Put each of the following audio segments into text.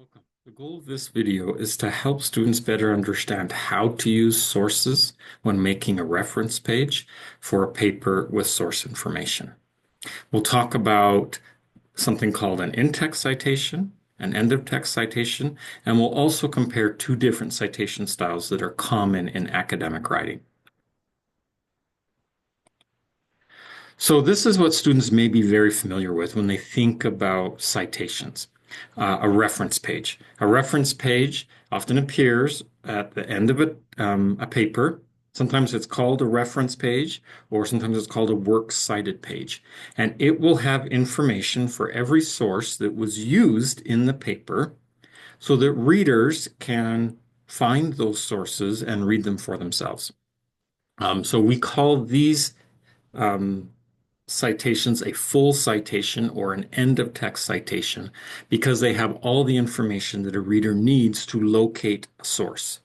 Welcome. The goal of this video is to help students better understand how to use sources when making a reference page for a paper with source information. We'll talk about something called an in-text citation, an end-of-text citation, and we'll also compare two different citation styles that are common in academic writing. So this is what students may be very familiar with when they think about citations. A reference page. A reference page often appears at the end of a paper. Sometimes it's called a reference page, or sometimes it's called a works cited page. And it will have information for every source that was used in the paper so that readers can find those sources and read them for themselves. So we call these um, citations a full citation or an end of text citation because they have all the information that a reader needs to locate a source.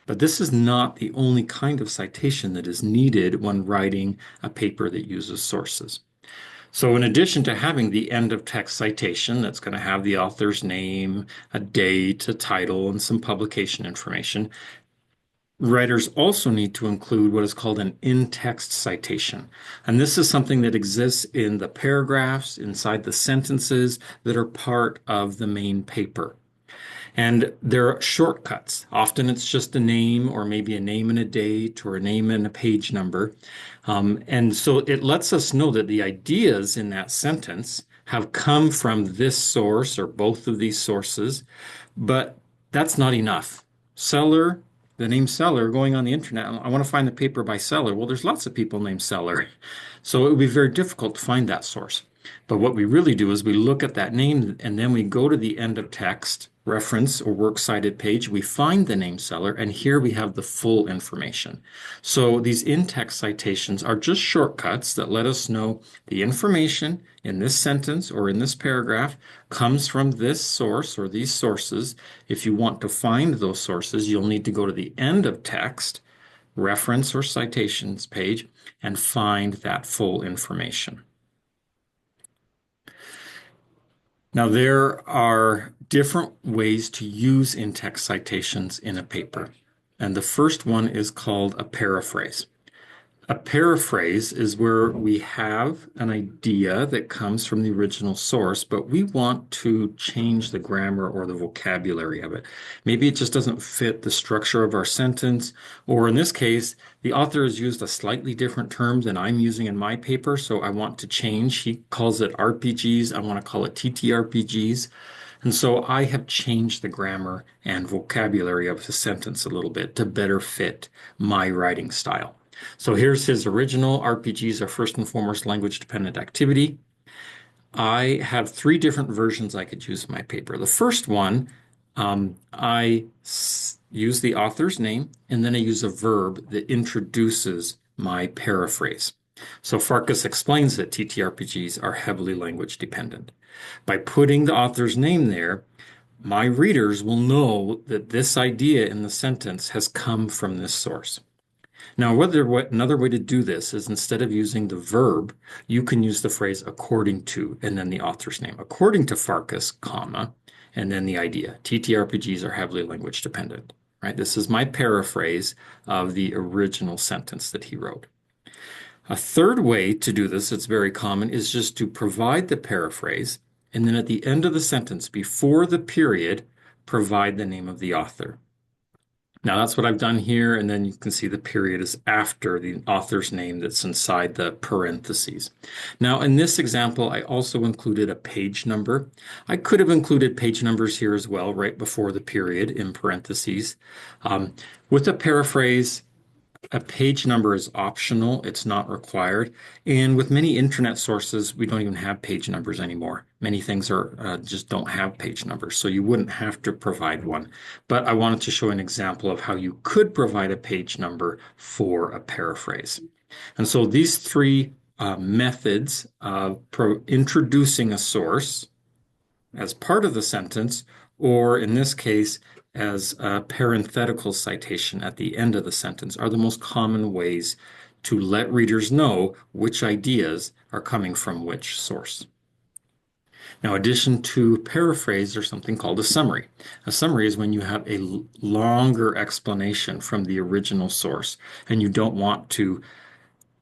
But this is not the only kind of citation that is needed when writing a paper that uses sources. So in addition to having the end of text citation that's going to have the author's name, a date, a title, and some publication information, writers also need to include what is called an in-text citation. And this is something that exists in the paragraphs, inside the sentences that are part of the main paper. And there are shortcuts. Often it's just a name or maybe a name and a date or a name and a page number. And so it lets us know that the ideas in that sentence have come from this source or both of these sources, but that's not enough. Seller, the name Seller, going on the internet, I want to find the paper by Seller. Well, there's lots of people named Seller. So it would be very difficult to find that source. But what we really do is we look at that name and then we go to the end of text reference or works cited page. We find the name Seller, and here we have the full information. So these in-text citations are just shortcuts that let us know the information in this sentence or in this paragraph comes from this source or these sources. If you want to find those sources, you'll need to go to the end of text, reference or citations page, and find that full information. Now, there are different ways to use in-text citations in a paper, and the first one is called a paraphrase. A paraphrase is where we have an idea that comes from the original source, but we want to change the grammar or the vocabulary of it. Maybe it just doesn't fit the structure of our sentence, or in this case, the author has used a slightly different term than I'm using in my paper, so I want to change. He calls it RPGs. I want to call it TTRPGs. And so I have changed the grammar and vocabulary of the sentence a little bit to better fit my writing style. So here's his original. RPGs are first and foremost language dependent activity. I have three different versions I could use in my paper. The first one, I use the author's name and then I use a verb that introduces my paraphrase. So Farkas explains that TTRPGs are heavily language dependent. By putting the author's name there, my readers will know that this idea in the sentence has come from this source. Now, another way to do this is instead of using the verb, you can use the phrase according to and then the author's name. According to Farkas, comma, and then the idea. TTRPGs are heavily language dependent, right? This is my paraphrase of the original sentence that he wrote. A third way to do this, it's very common, is just to provide the paraphrase, and then at the end of the sentence, before the period, provide the name of the author. Now that's what I've done here, and then you can see the period is after the author's name that's inside the parentheses. Now in this example, I also included a page number. I could have included page numbers here as well, right before the period in parentheses. With a paraphrase, a page number is optional, it's not required. And with many internet sources, we don't even have page numbers anymore. Many things are just don't have page numbers, so you wouldn't have to provide one. But I wanted to show an example of how you could provide a page number for a paraphrase. And so these three methods of introducing a source as part of the sentence, or in this case, as a parenthetical citation at the end of the sentence, are the most common ways to let readers know which ideas are coming from which source. Now, addition to paraphrase, there's something called a summary. A summary is when you have a longer explanation from the original source, and you don't want to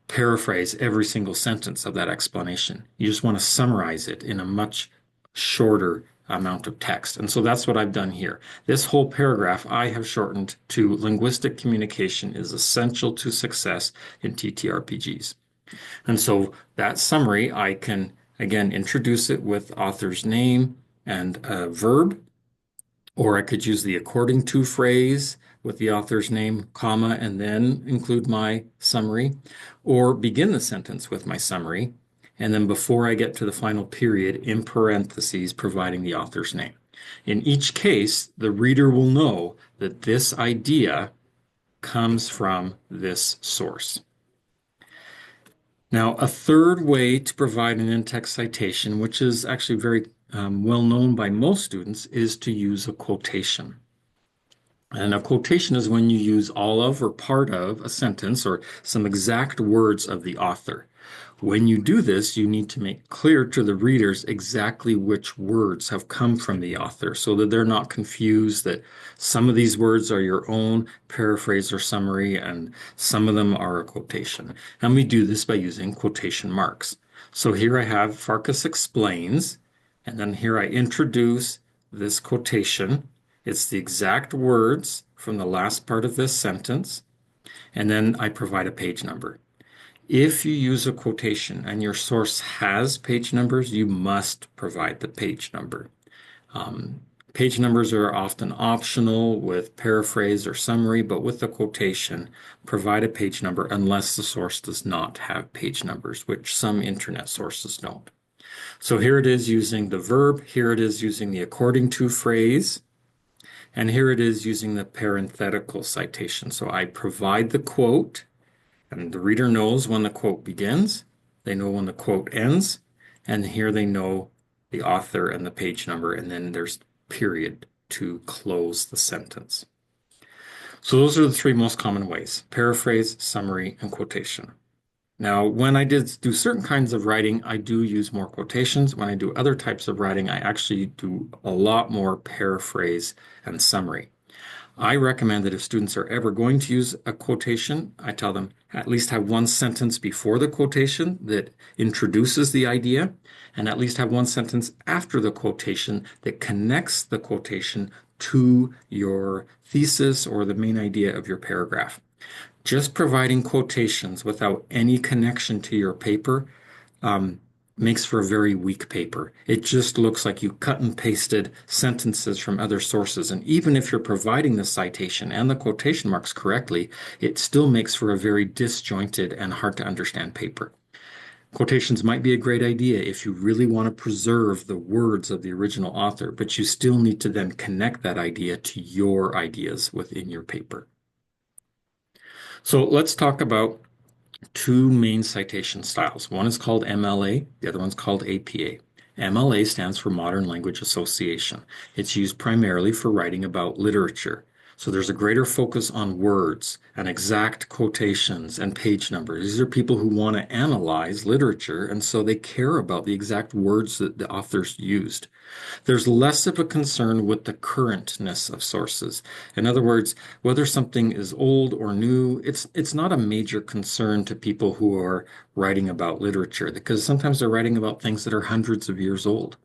paraphrase every single sentence of that explanation. You just want to summarize it in a much shorter amount of text. And so that's what I've done here. This whole paragraph I have shortened to linguistic communication is essential to success in TTRPGs. And so that summary, I can again introduce it with author's name and a verb, or I could use the according to phrase with the author's name, comma, and then include my summary, or begin the sentence with my summary, and then before I get to the final period, in parentheses, providing the author's name. In each case, the reader will know that this idea comes from this source. Now, a third way to provide an in-text citation, which is actually very well known by most students, is to use a quotation. And a quotation is when you use all of or part of a sentence or some exact words of the author. When you do this, you need to make clear to the readers exactly which words have come from the author so that they're not confused that some of these words are your own paraphrase or summary and some of them are a quotation. And we do this by using quotation marks. So here I have Farkas explains, and then here I introduce this quotation. It's the exact words from the last part of this sentence, and then I provide a page number. If you use a quotation and your source has page numbers, you must provide the page number. Page numbers are often optional with paraphrase or summary, but with the quotation, provide a page number unless the source does not have page numbers, which some internet sources don't. So here it is using the verb, here it is using the according to phrase, and here it is using the parenthetical citation. So I provide the quote, and the reader knows when the quote begins, they know when the quote ends, and here they know the author and the page number, and then there's period to close the sentence. So those are the three most common ways: paraphrase, summary, and quotation. Now, when I do certain kinds of writing, I do use more quotations. When I do other types of writing, I actually do a lot more paraphrase and summary. I recommend that if students are ever going to use a quotation, I tell them at least have one sentence before the quotation that introduces the idea, and at least have one sentence after the quotation that connects the quotation to your thesis or the main idea of your paragraph. Just providing quotations without any connection to your paper makes for a very weak paper. It just looks like you cut and pasted sentences from other sources. And even if you're providing the citation and the quotation marks correctly, it still makes for a very disjointed and hard to understand paper. Quotations might be a great idea if you really want to preserve the words of the original author, but you still need to then connect that idea to your ideas within your paper. So let's talk about two main citation styles. One is called MLA, the other one's called APA. MLA stands for Modern Language Association. It's used primarily for writing about literature. So there's a greater focus on words and exact quotations and page numbers. These are people who want to analyze literature, and so they care about the exact words that the authors used. There's less of a concern with the currentness of sources. In other words, whether something is old or new, it's not a major concern to people who are writing about literature, because sometimes they're writing about things that are hundreds of years old.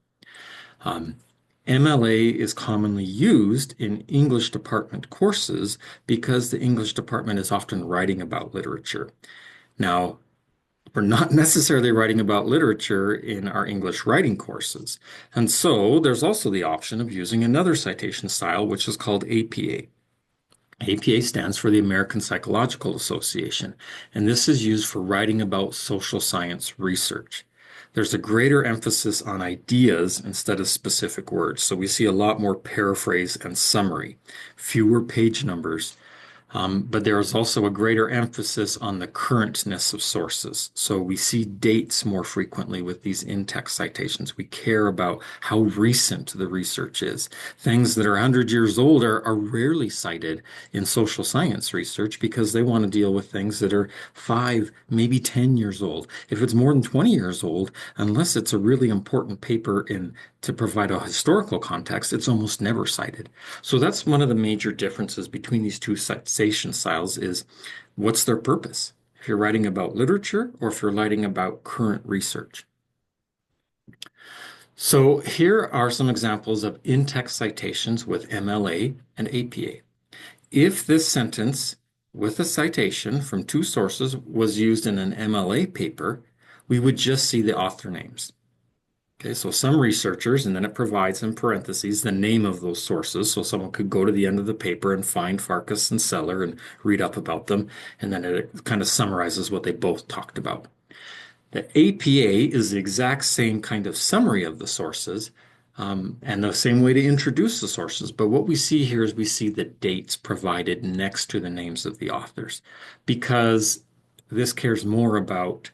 MLA is commonly used in English department courses because the English department is often writing about literature. Now, we're not necessarily writing about literature in our English writing courses. And so there's also the option of using another citation style, which is called APA. APA stands for the American Psychological Association, and this is used for writing about social science research. There's a greater emphasis on ideas instead of specific words. So we see a lot more paraphrase and summary, fewer page numbers, But there is also a greater emphasis on the currentness of sources. So we see dates more frequently with these in-text citations. We care about how recent the research is. Things that are 100 years old are rarely cited in social science research because they want to deal with things that are 5, maybe 10 years old. If it's more than 20 years old, unless it's a really important paper to provide a historical context, it's almost never cited. So that's one of the major differences between these two citation styles is what's their purpose? If you're writing about literature or if you're writing about current research. So here are some examples of in-text citations with MLA and APA. If this sentence with a citation from two sources was used in an MLA paper, we would just see the author names. Okay, so some researchers, and then it provides in parentheses the name of those sources. So someone could go to the end of the paper and find Farkas and Seller and read up about them. And then it kind of summarizes what they both talked about. The APA is the exact same kind of summary of the sources, and the same way to introduce the sources. But what we see here is we see the dates provided next to the names of the authors because this cares more about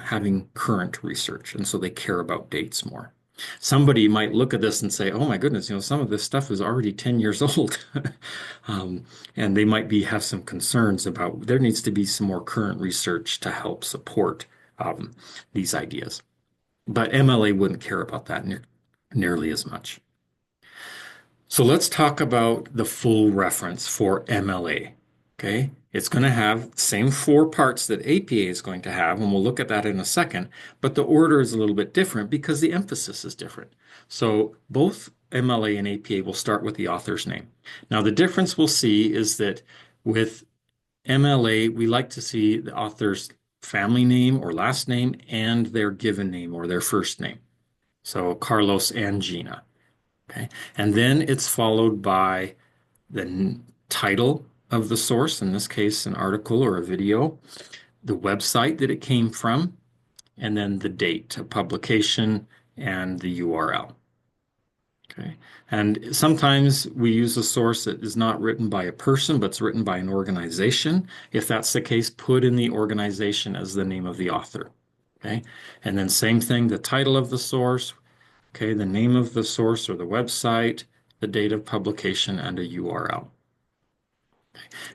having current research, and so they care about dates more. Somebody might look at this and say, "Oh my goodness, some of this stuff is already 10 years old," and they might have some concerns about there needs to be some more current research to help support um, these ideas. But MLA wouldn't care about that nearly as much. So let's talk about the full reference for MLA. Okay, it's going to have the same 4 parts that APA is going to have, and we'll look at that in a second, but the order is a little bit different because the emphasis is different. So both MLA and APA will start with the author's name. Now, the difference we'll see is that with MLA, we like to see the author's family name or last name and their given name or their first name. So Carlos and Gina. Okay. And then it's followed by the title of the source, in this case, an article or a video, the website that it came from, and then the date of publication and the URL. Okay. And sometimes we use a source that is not written by a person, but it's written by an organization. If that's the case, put in the organization as the name of the author. Okay. And then same thing, the title of the source, okay, the name of the source or the website, the date of publication, and a URL.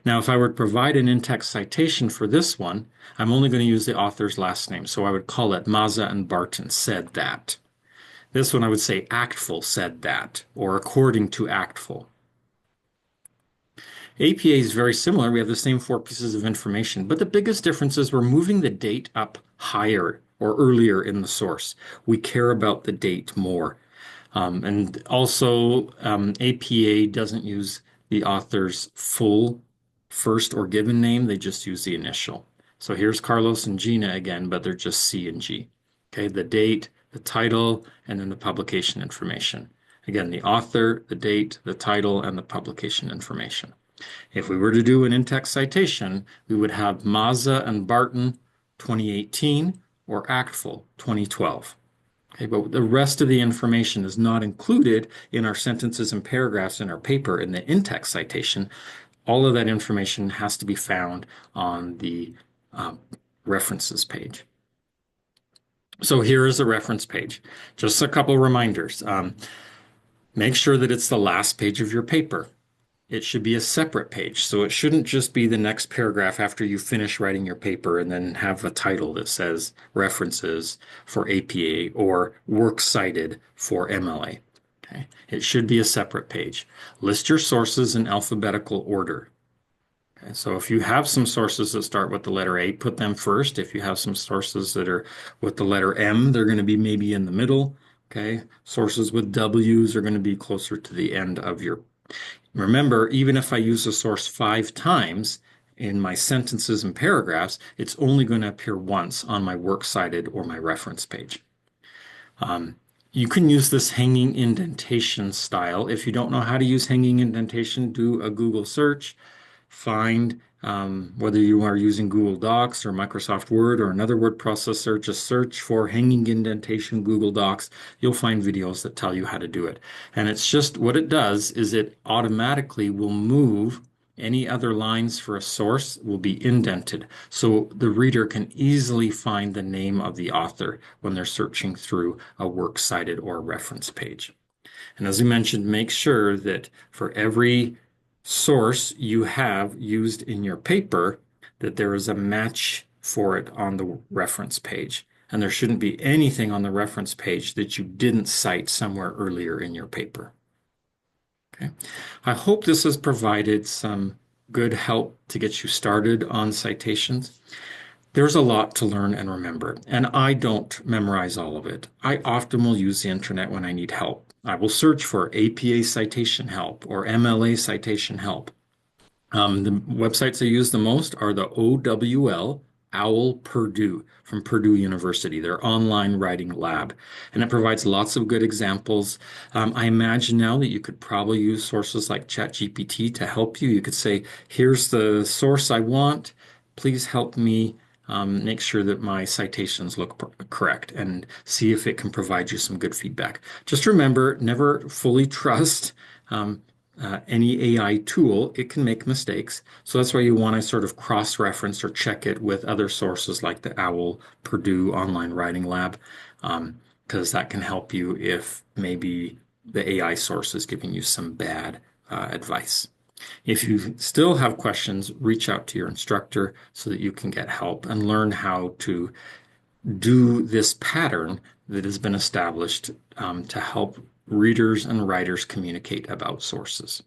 Now, if I were to provide an in-text citation for this one, I'm only going to use the author's last name. So I would call it Maza and Barton said that. This one I would say Actful said that, or according to Actful. APA is very similar. We have the same 4 pieces of information, but the biggest difference is we're moving the date up higher or earlier in the source. We care about the date more. And also, APA doesn't use the author's full first or given name. They just use the initial. So here's Carlos and Gina again, but they're just C and G. Okay, the date, the title, and then the publication information. Again, the author, the date, the title, and the publication information. If we were to do an in-text citation, we would have Maza and Barton 2018 or Actful 2012. Okay, but the rest of the information is not included in our sentences and paragraphs in our paper in the in-text citation. All of that information has to be found on the references page. So here is a reference page. Just a couple reminders. Make sure that it's the last page of your paper. It should be a separate page. So it shouldn't just be the next paragraph after you finish writing your paper and then have a title that says references for APA or works cited for MLA. Okay. It should be a separate page. List your sources in alphabetical order. Okay. So if you have some sources that start with the letter A, put them first. If you have some sources that are with the letter M, they're going to be maybe in the middle. Okay. Sources with W's are going to be closer to the end of your. Remember, even if I use a source 5 times in my sentences and paragraphs, it's only going to appear once on my works cited or my reference page. You can use this hanging indentation style. If you don't know how to use hanging indentation, do a Google search. Find whether you are using Google Docs or Microsoft Word or another word processor, just search for hanging indentation Google Docs. You'll find videos that tell you how to do it. And it's just what it does is it automatically will move Any other lines for a source will be indented, so the reader can easily find the name of the author when they're searching through a works cited or reference page. And as we mentioned, make sure that for every source you have used in your paper, that there is a match for it on the reference page. And there shouldn't be anything on the reference page that you didn't cite somewhere earlier in your paper. Okay. I hope this has provided some good help to get you started on citations. There's a lot to learn and remember, and I don't memorize all of it. I often will use the internet when I need help. I will search for APA citation help or MLA citation help. The websites I use the most are the OWL, OWL Purdue from Purdue University, their online writing lab. And it provides lots of good examples. I imagine now that you could probably use sources like ChatGPT to help you. You could say, here's the source I want. Please help me make sure that my citations look correct and see if it can provide you some good feedback. Just remember, never fully trust. Any AI tool, it can make mistakes. So that's why you want to sort of cross-reference or check it with other sources like the OWL Purdue Online Writing Lab, because that can help you if maybe the AI source is giving you some bad advice. If you still have questions, reach out to your instructor so that you can get help and learn how to do this pattern that has been established to help readers and writers communicate about sources.